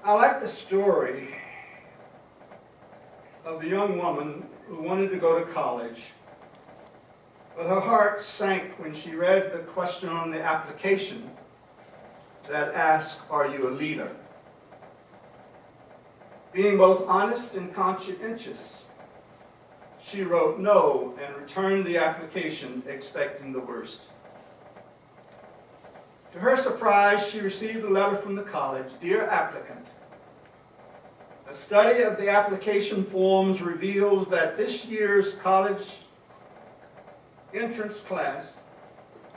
I like the story of the young woman who wanted to go to college, but her heart sank when she read the question on the application that asked, "Are you a leader?" Being both honest and conscientious, she wrote no and returned the application expecting the worst. To her surprise, she received a letter from the college. "Dear applicant, a study of the application forms reveals that this year's college entrance class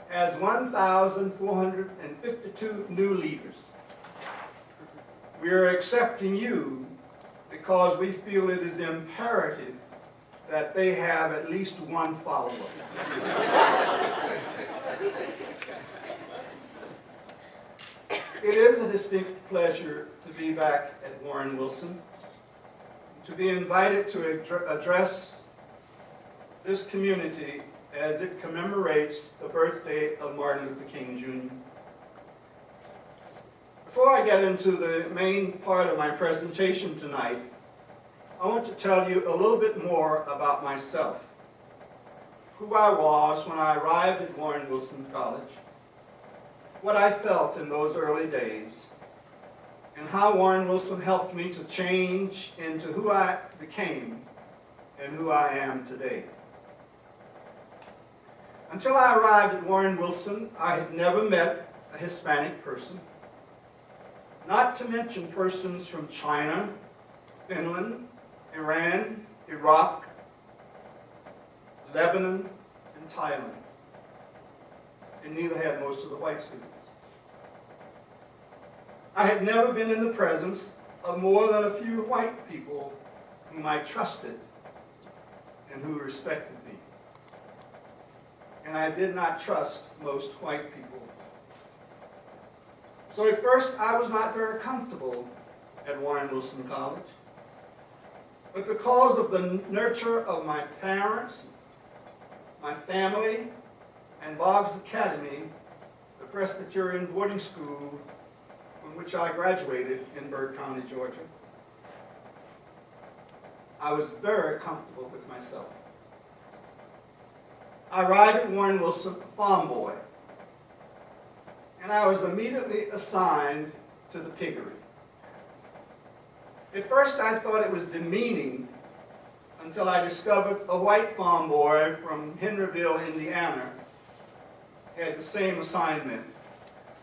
has 1,452 new leaders. We are accepting you because we feel it is imperative that they have at least one follower." It is a distinct pleasure to be back at Warren Wilson, to be invited to address this community as it commemorates the birthday of Martin Luther King, Jr. Before I get into the main part of my presentation tonight, I want to tell you a little bit more about myself, who I was when I arrived at Warren Wilson College, what I felt in those early days, and how Warren Wilson helped me to change into who I became and who I am today. Until I arrived at Warren Wilson, I had never met a Hispanic person, not to mention persons from China, Finland, Iran, Iraq, Lebanon, and Thailand, and neither had most of the white students. I had never been in the presence of more than a few white people whom I trusted and who respected me. And I did not trust most white people. So at first I was not very comfortable at Warren Wilson College. But because of the nurture of my parents, my family, and Boggs Academy, the Presbyterian boarding school from which I graduated in Burke County, Georgia, I was very comfortable with myself. I arrived at Warren Wilson a farm boy, and I was immediately assigned to the piggery. At first I thought it was demeaning until I discovered a white farm boy from Henryville, Indiana, had the same assignment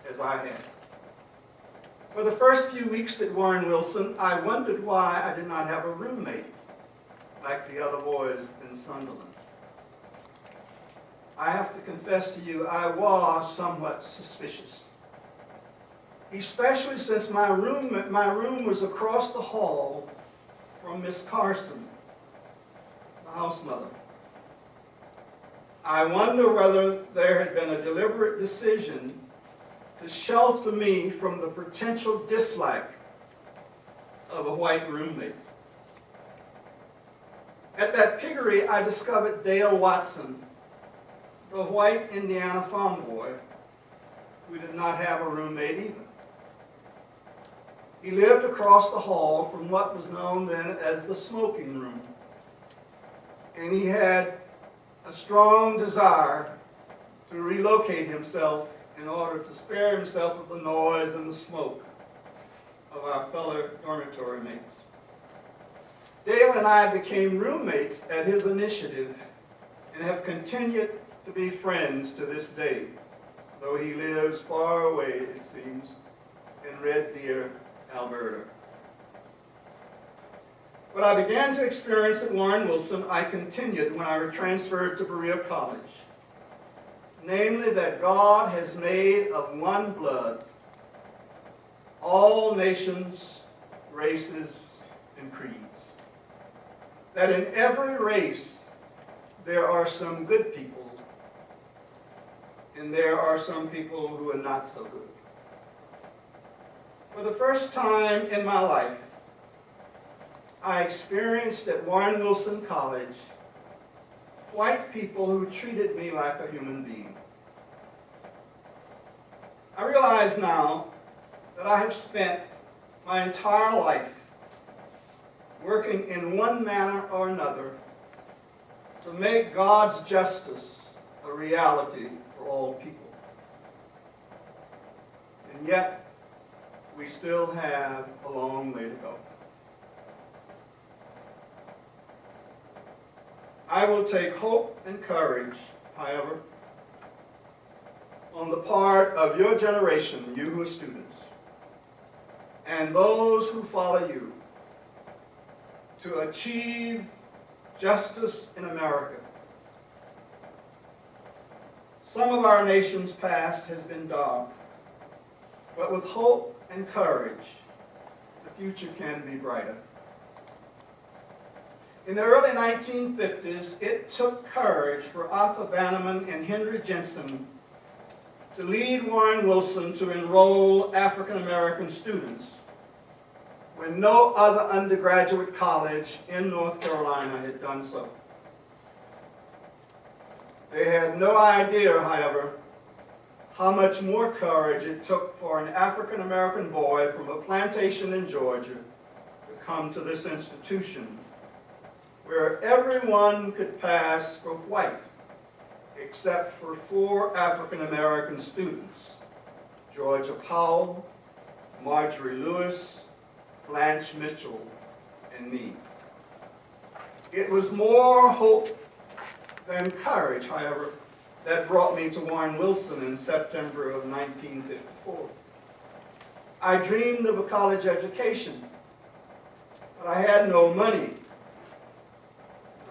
as I had. For the first few weeks at Warren Wilson, I wondered why I did not have a roommate like the other boys in Sunderland. I have to confess to you, I was somewhat suspicious, especially since my room was across the hall from Miss Carson, the house mother. I wonder whether there had been a deliberate decision to shelter me from the potential dislike of a white roommate. At that piggery, I discovered Dale Watson, the white Indiana farm boy who did not have a roommate either. He lived across the hall from what was known then as the smoking room, and he had a strong desire to relocate himself in order to spare himself of the noise and the smoke of our fellow dormitory mates. Dale and I became roommates at his initiative and have continued to be friends to this day, though he lives far away, it seems, in Red Deer, Alberta. What I began to experience at Warren Wilson, I continued when I was transferred to Berea College. Namely, that God has made of one blood all nations, races, and creeds. That in every race there are some good people, and there are some people who are not so good. For the first time in my life, I experienced at Warren Wilson College white people who treated me like a human being. I realize now that I have spent my entire life, working in one manner or another to make God's justice a reality for all people. And yet, we still have a long way to go. I will take hope and courage, however, on the part of your generation, you who are students, and those who follow you, to achieve justice in America. Some of our nation's past has been dark, but with hope and courage, the future can be brighter. In the early 1950s, it took courage for Arthur Bannerman and Henry Jensen to lead Warren Wilson to enroll African American students when no other undergraduate college in North Carolina had done so. They had no idea, however, how much more courage it took for an African American boy from a plantation in Georgia to come to this institution, where everyone could pass for white, except for 4 African American students, Georgia Powell, Marjorie Lewis, Blanche Mitchell, and me. It was more hope than courage, however, that brought me to Warren Wilson in September of 1954. I dreamed of a college education, but I had no money.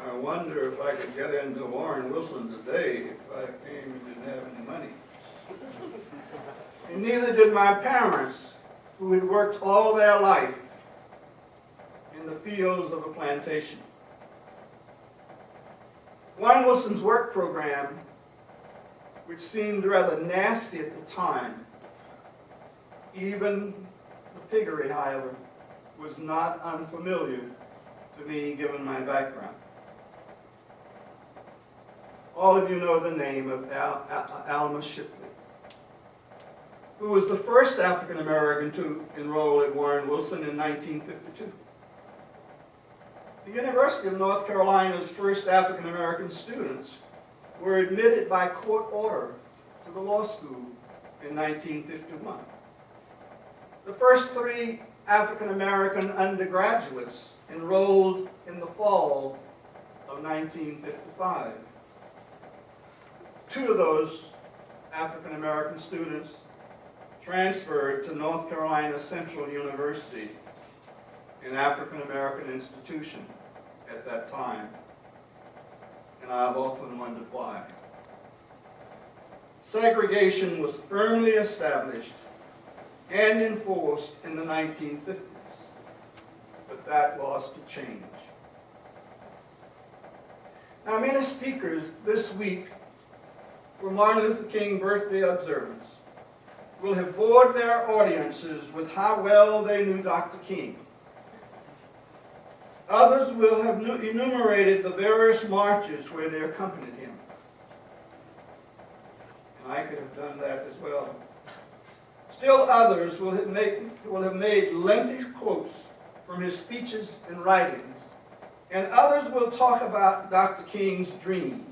I wonder if I could get into Warren Wilson today if I came and didn't have any money. And neither did my parents, who had worked all their life in the fields of a plantation. Warren Wilson's work program, which seemed rather nasty at the time, even the piggery, however, was not unfamiliar to me given my background. All of you know the name of Alma Shipley, who was the first African American to enroll at Warren Wilson in 1952. The University of North Carolina's first African American students were admitted by court order to the law school in 1951. The first 3 African American undergraduates enrolled in the fall of 1955. 2 of those African American students transferred to North Carolina Central University, an African American institution at that time, and I've often wondered why. Segregation was firmly established and enforced in the 1950s, but that was to change. Now, many speakers this week for Martin Luther King birthday observance will have bored their audiences with how well they knew Dr. King. Others will have enumerated the various marches where they accompanied him. And I could have done that as well. Still others will have made lengthy quotes from his speeches and writings, and others will talk about Dr. King's dream.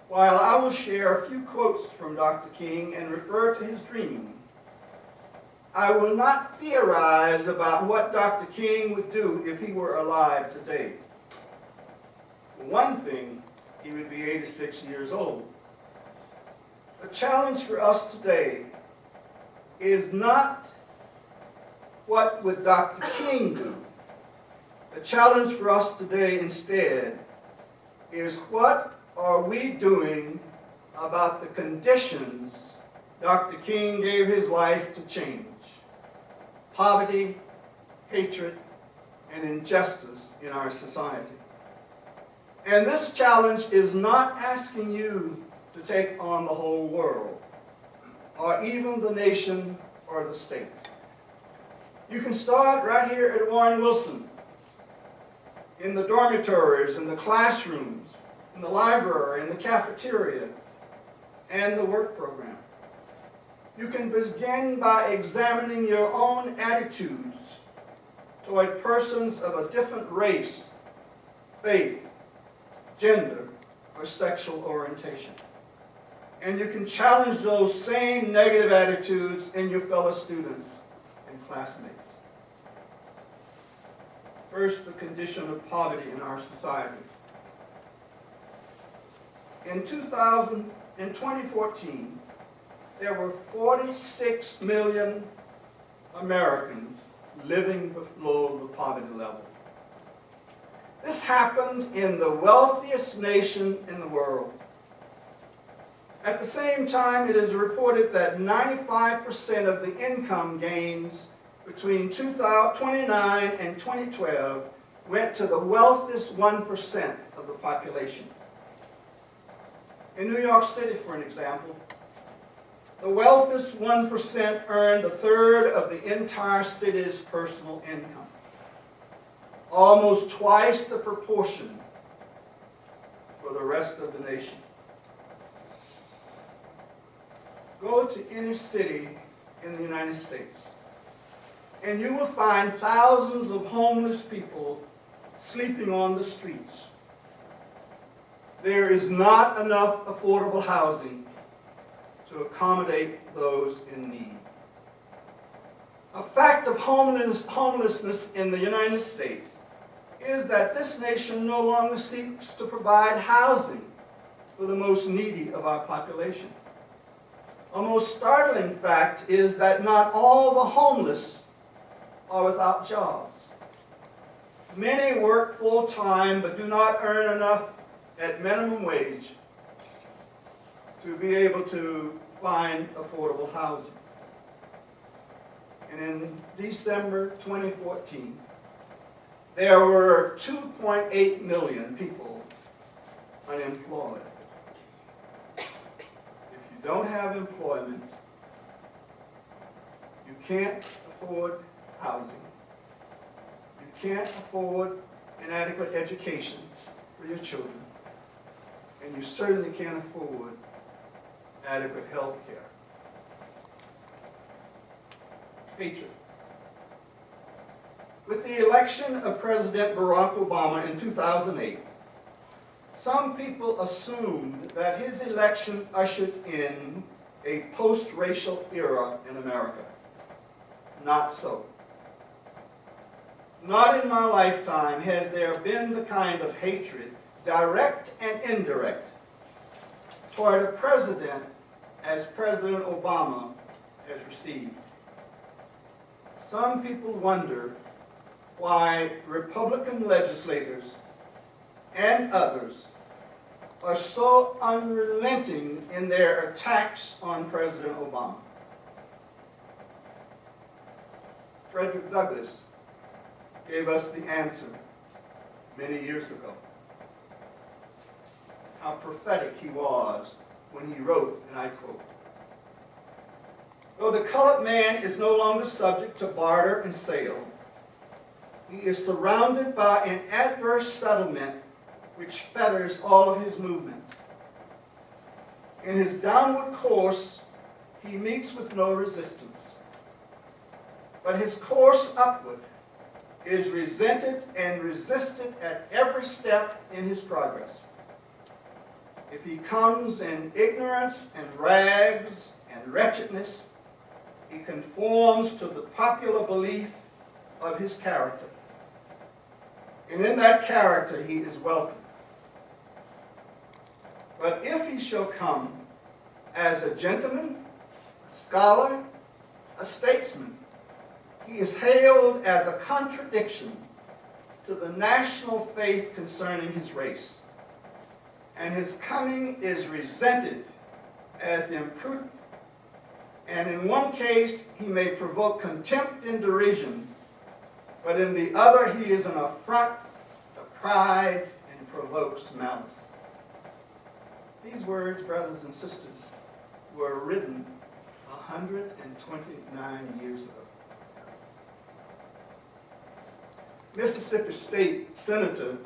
While I will share a few quotes from Dr. King and refer to his dream, I will not theorize about what Dr. King would do if he were alive today. For one thing, he would be 86 years old. The challenge for us today is not what would Dr. King do. The challenge for us today instead is what are we doing about the conditions Dr. King gave his life to change? Poverty, hatred, and injustice in our society. And this challenge is not asking you to take on the whole world, or even the nation or the state. You can start right here at Warren Wilson, in the dormitories, in the classrooms, in the library, in the cafeteria, and the work program. You can begin by examining your own attitudes toward persons of a different race, faith, gender, or sexual orientation. And you can challenge those same negative attitudes in your fellow students and classmates. First, the condition of poverty in our society. In 2014, there were 46 million Americans living below the poverty level. This happened in the wealthiest nation in the world. At the same time, it is reported that 95% of the income gains between 2009 and 2012 went to the wealthiest 1% of the population. In New York City, for an example, the wealthiest 1% earned a third of the entire city's personal income, almost twice the proportion for the rest of the nation. Go to any city in the United States, and you will find thousands of homeless people sleeping on the streets. There is not enough affordable housing to accommodate those in need. A fact of homelessness in the United States is that this nation no longer seeks to provide housing for the most needy of our population. A most startling fact is that not all the homeless are without jobs. Many work full-time but do not earn enough at minimum wage to be able to find affordable housing. And in December 2014, there were 2.8 million people unemployed. If you don't have employment, you can't afford housing. You can't afford an adequate education for your children. And you certainly can't afford adequate health care. Hatred. With the election of President Barack Obama in 2008, some people assumed that his election ushered in a post-racial era in America. Not so. Not in my lifetime has there been the kind of hatred, direct and indirect, toward a president as President Obama has received. Some people wonder why Republican legislators and others are so unrelenting in their attacks on President Obama. Frederick Douglass gave us the answer many years ago. How prophetic he was when he wrote, and I quote, "Though the colored man is no longer subject to barter and sale, he is surrounded by an adverse settlement which fetters all of his movements. In his downward course, he meets with no resistance, but his course upward is resented and resisted at every step in his progress. If he comes in ignorance and rags and wretchedness, he conforms to the popular belief of his character. And in that character he is welcome. But if he shall come as a gentleman, a scholar, a statesman, he is hailed as a contradiction to the national faith concerning his race. And his coming is resented as imprudent. And in one case, he may provoke contempt and derision, but in the other, he is an affront to pride and provokes malice." These words, brothers and sisters, were written 129 years ago. Mississippi State Senator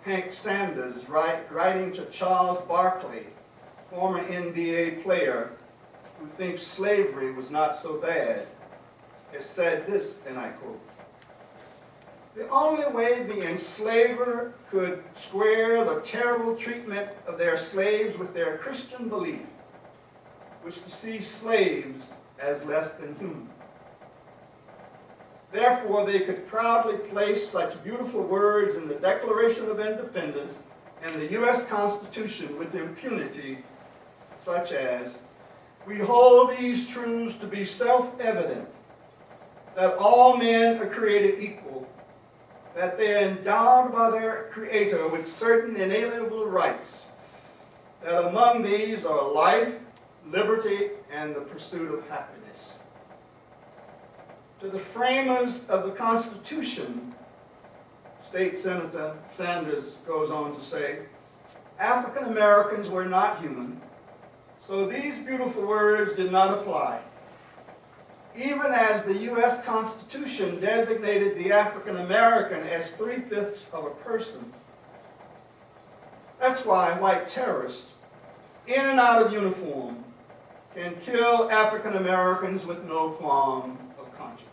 Hank Sanders, writing to Charles Barkley, former NBA player, who thinks slavery was not so bad, has said this, and I quote, "The only way the enslaver could square the terrible treatment of their slaves with their Christian belief was to see slaves as less than human. Therefore, they could proudly place such beautiful words in the Declaration of Independence and the U.S. Constitution with impunity, such as, 'We hold these truths to be self-evident, that all men are created equal, that they are endowed by their Creator with certain inalienable rights, that among these are life, liberty, and the pursuit of happiness.'" To the framers of the Constitution, State Senator Sanders goes on to say, "African Americans were not human, so these beautiful words did not apply. Even as the U.S. Constitution designated the African American as 3/5 of a person. That's why white terrorists, in and out of uniform, can kill African Americans with no qualm of conscience.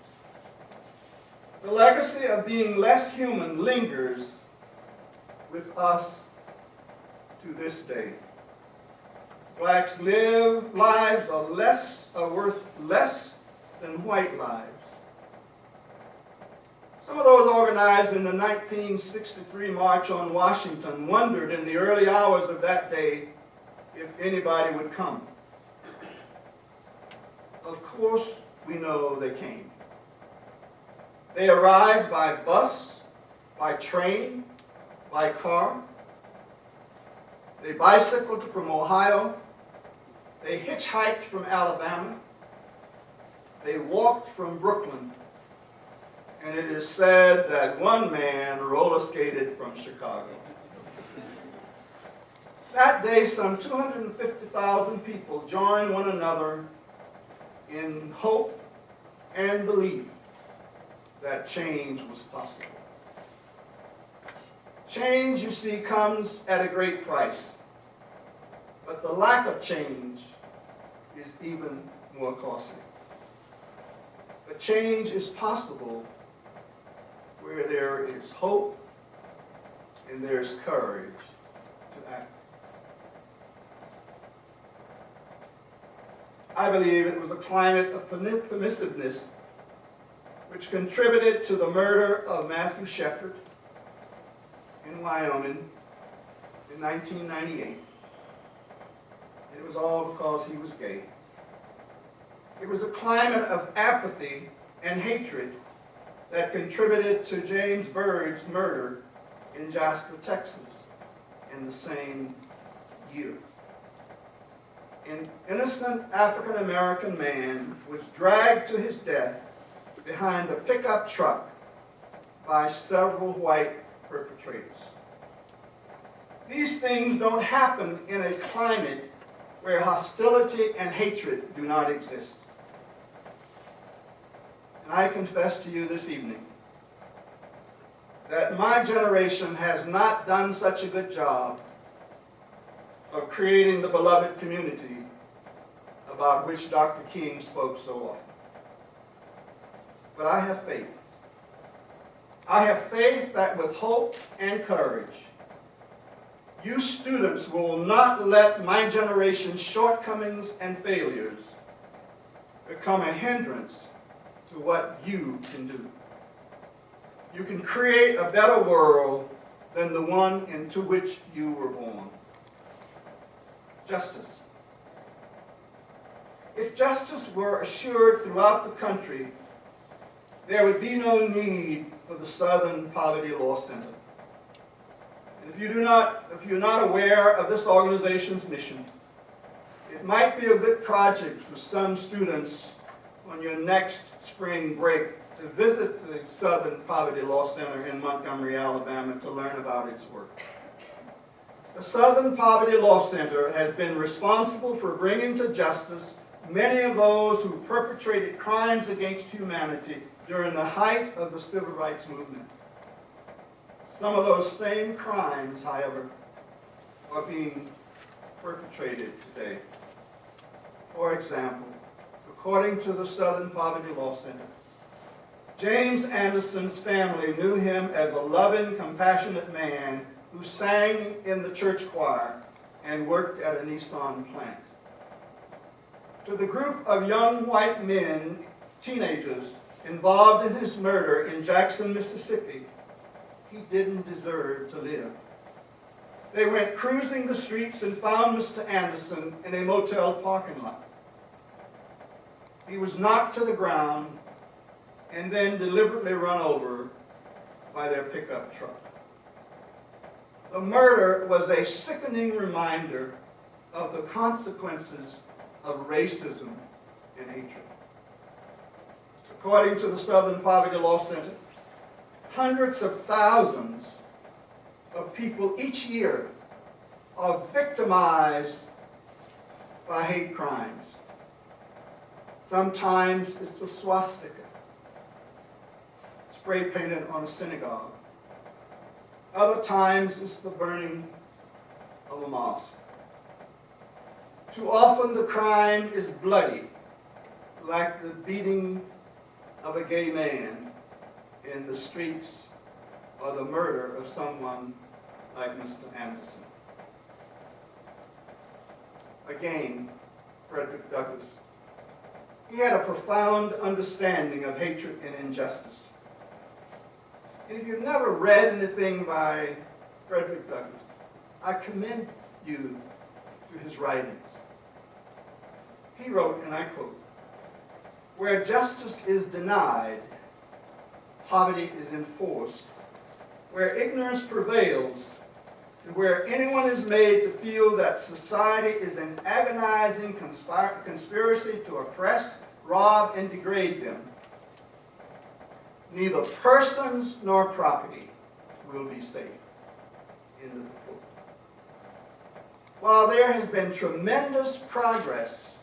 The legacy of being less human lingers with us to this day. Blacks' lives are worth less than white lives. Some of those organized in the 1963 March on Washington wondered in the early hours of that day if anybody would come. Of course, we know they came. They arrived by bus, by train, by car. They bicycled from Ohio. They hitchhiked from Alabama. They walked from Brooklyn. And it is said that one man roller skated from Chicago. That day, some 250,000 people joined one another in hope and belief that change was possible. Change, you see, comes at a great price. But the lack of change is even more costly. But change is possible where there is hope and there's courage to act. I believe it was a climate of permissiveness which contributed to the murder of Matthew Shepard in Wyoming in 1998. It was all because he was gay. It was a climate of apathy and hatred that contributed to James Byrd's murder in Jasper, Texas, in the same year. An innocent African-American man was dragged to his death behind a pickup truck by several white perpetrators. These things don't happen in a climate where hostility and hatred do not exist. And I confess to you this evening that my generation has not done such a good job of creating the beloved community about which Dr. King spoke so often. But I have faith. I have faith that with hope and courage, you students will not let my generation's shortcomings and failures become a hindrance to what you can do. You can create a better world than the one into which you were born. Justice. If justice were assured throughout the country, there would be no need for the Southern Poverty Law Center. And if you're not aware of this organization's mission, it might be a good project for some students on your next spring break to visit the Southern Poverty Law Center in Montgomery, Alabama, to learn about its work. The Southern Poverty Law Center has been responsible for bringing to justice many of those who perpetrated crimes against humanity during the height of the Civil Rights Movement. Some of those same crimes, however, are being perpetrated today. For example, according to the Southern Poverty Law Center, James Anderson's family knew him as a loving, compassionate man who sang in the church choir and worked at a Nissan plant. To the group of young white men, teenagers, involved in his murder in Jackson, Mississippi, he didn't deserve to live. They went cruising the streets and found Mr. Anderson in a motel parking lot. He was knocked to the ground and then deliberately run over by their pickup truck. The murder was a sickening reminder of the consequences of racism and hatred. According to the Southern Poverty Law Center, hundreds of thousands of people each year are victimized by hate crimes. Sometimes it's a swastika spray painted on a synagogue. Other times it's the burning of a mosque. Too often the crime is bloody, like the beating of a gay man in the streets or the murder of someone like Mr. Anderson. Again, Frederick Douglass. He had a profound understanding of hatred and injustice. And if you've never read anything by Frederick Douglass, I commend you to his writings. He wrote, and I quote, "Where justice is denied, poverty is enforced. Where ignorance prevails, and where anyone is made to feel that society is an agonizing conspiracy to oppress, rob, and degrade them, neither persons nor property will be safe." End of the quote. While there has been tremendous progress,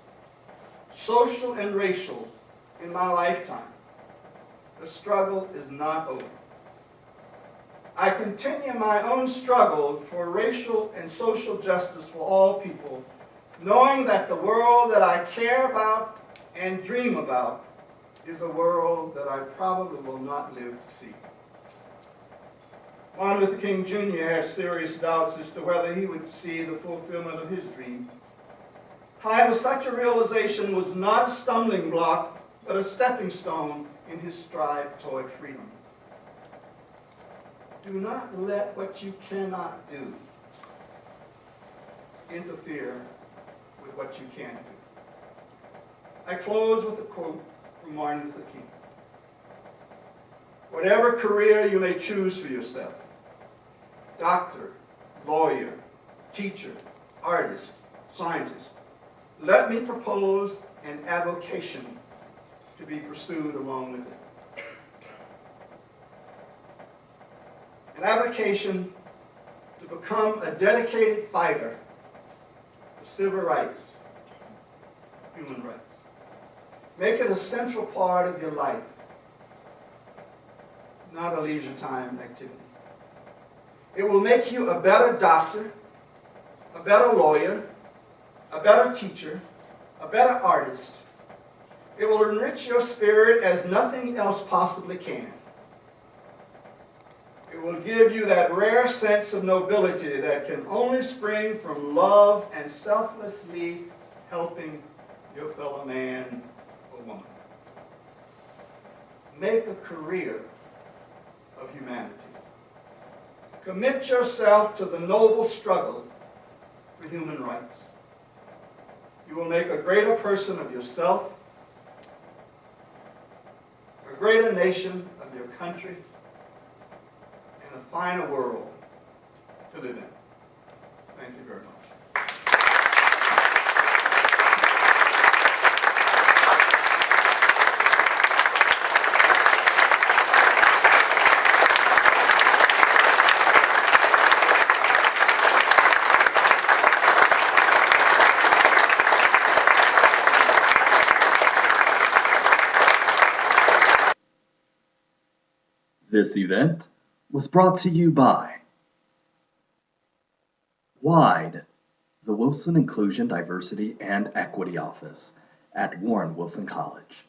social and racial, in my lifetime, the struggle is not over. I continue my own struggle for racial and social justice for all people, knowing that the world that I care about and dream about is a world that I probably will not live to see. Martin Luther King Jr. had serious doubts as to whether he would see the fulfillment of his dream. However, such a realization was not a stumbling block, but a stepping stone in his stride toward freedom. Do not let what you cannot do interfere with what you can do. I close with a quote from Martin Luther King. "Whatever career you may choose for yourself, doctor, lawyer, teacher, artist, scientist, let me propose an avocation to be pursued along with it. An avocation to become a dedicated fighter for civil rights, human rights. Make it a central part of your life, not a leisure time activity. It will make you a better doctor, a better lawyer, a better teacher, a better artist. It will enrich your spirit as nothing else possibly can. It will give you that rare sense of nobility that can only spring from love and selflessly helping your fellow man or woman. Make a career of humanity. Commit yourself to the noble struggle for human rights. You will make a greater person of yourself, a greater nation of your country, and a finer world to live in." Thank you very much. This event was brought to you by Wide the Wilson Inclusion, Diversity, and Equity Office at Warren Wilson College.